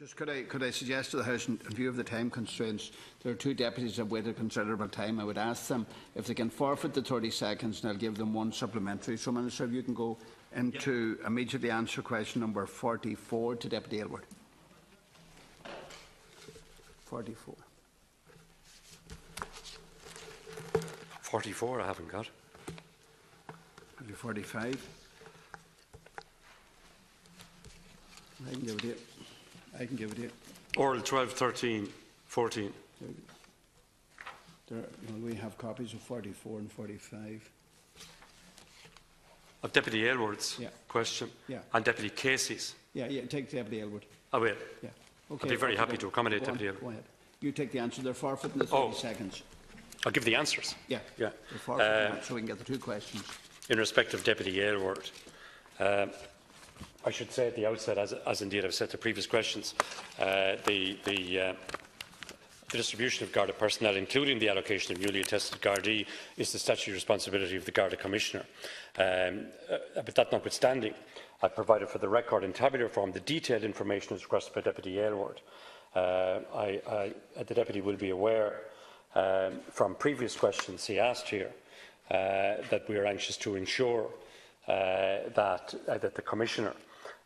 Just could I suggest to the House, in view of the time constraints, there are two deputies that have waited considerable time. I would ask them if they can forfeit the 30 seconds, and I'll give them one supplementary. So, Minister, if you can go into immediately answer question number 44 to Deputy Aylward. 44. 44 I haven't got. Have you 45? I can give it to you. I can give it to you. Oral 12, 13, 14. We have copies of 44 and 45. Of Deputy Aylward's question and Deputy Casey's. Take Deputy Aylward. I will. Yeah. Okay. I'd be very happy to accommodate Deputy Aylward. Go ahead. You take the answer. They're forfeiting the 30 seconds. I'll give the answers. Yeah. They're forfeiting so we can get the two questions. In respect of Deputy Aylward, I should say at the outset, as indeed I've said to previous questions, the distribution of Garda personnel, including the allocation of newly attested Gardaí, is the statutory responsibility of the Garda Commissioner. But that notwithstanding, I provided for the record in tabular form the detailed information as requested by Deputy Aylward. The Deputy will be aware from previous questions he asked here that we are anxious to ensure that the Commissioner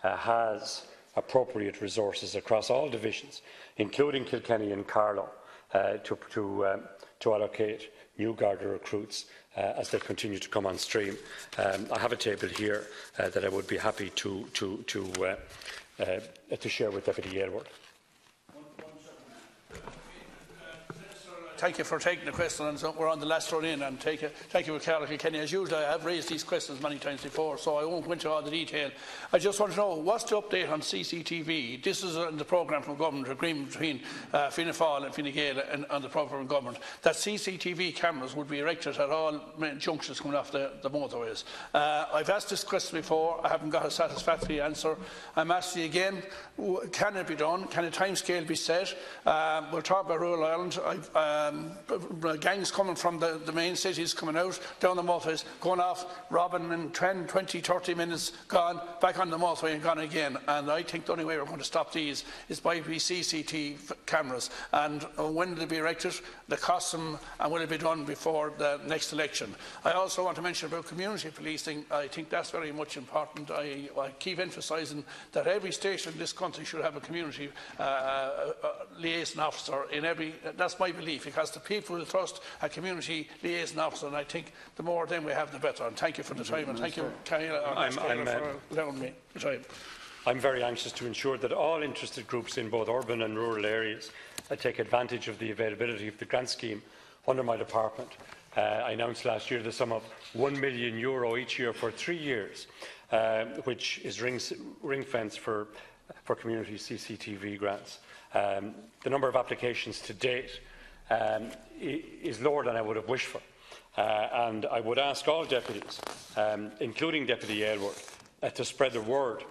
has appropriate resources across all divisions, including Kilkenny and Carlow, to allocate new Garda recruits as they continue to come on stream. I have a table here that I would be happy to share with Deputy Aylward. Thank you for taking the question, and so we're on the last run in. And thank you for Carlow-Kilkenny. As usual, I have raised these questions many times before, so I won't go into all the detail. I just want to know what's the update on CCTV. This is in the programme from government, agreement between Fianna Fáil and Fine Gael and the programme from government, that CCTV cameras would be erected at all main junctions coming off the motorways. I've asked this question before. I haven't got a satisfactory answer. I'm asking again: can it be done? Can a timescale be set? We'll talk about rural Ireland. Gangs coming from the main cities, coming out down the motorways, going off, robbing in 10, 20, 30 minutes, gone, back on the motorway and gone again. And I think the only way we're going to stop these is by CCTV cameras. And when will they be erected, the cost and will it be done before the next election? I also want to mention about community policing. I think that's very much important. I keep emphasising that every station in this country should have a community liaison officer in every. That's my belief, because the people will trust a community liaison officer, and I think the more of them we have, the better. And thank you for the time, and thank you, Carlow, for allowing me the time. I'm very anxious to ensure that all interested groups in both urban and rural areas take advantage of the availability of the grant scheme under my department. I announced last year the sum of €1 million each year for 3 years, which is ring-fenced for community CCTV grants. The number of applications to date is lower than I would have wished for, and I would ask all deputies, including Deputy Aylward, to spread the word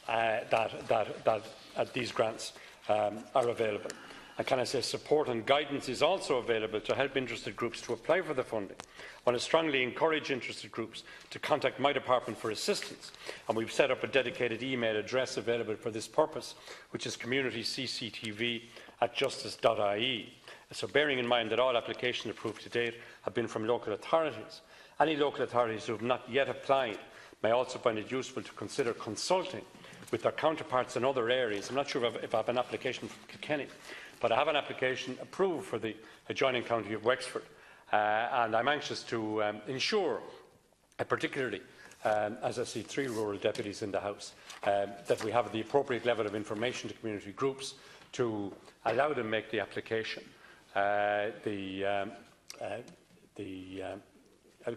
that these grants are available. And can I say support and guidance is also available to help interested groups to apply for the funding. I want to strongly encourage interested groups to contact my department for assistance, and we've set up a dedicated email address available for this purpose, which is communitycctv@justice.ie. So, bearing in mind that all applications approved to date have been from local authorities, any local authorities who have not yet applied may also find it useful to consider consulting with their counterparts in other areas. I'm not sure if I have an application from Kilkenny, but I have an application approved for the adjoining county of Wexford, and I'm anxious to ensure, particularly as I see 3 rural deputies in the House, that we have the appropriate level of information to community groups to allow them to make the application. The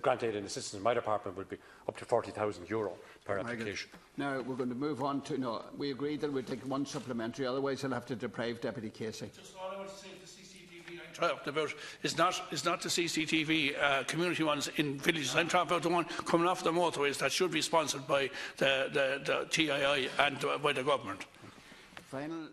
grant aid and assistance in my department would be up to €40,000 per application. Now we're going to move on to. No, we agreed that we'd take one supplementary. Otherwise, I'll have to deprive Deputy Casey. Just all I want to say, the CCTV I'm talking about is not the CCTV community ones in villages. I'm talking about the one coming off the motorways that should be sponsored by the TII and by the government. Final.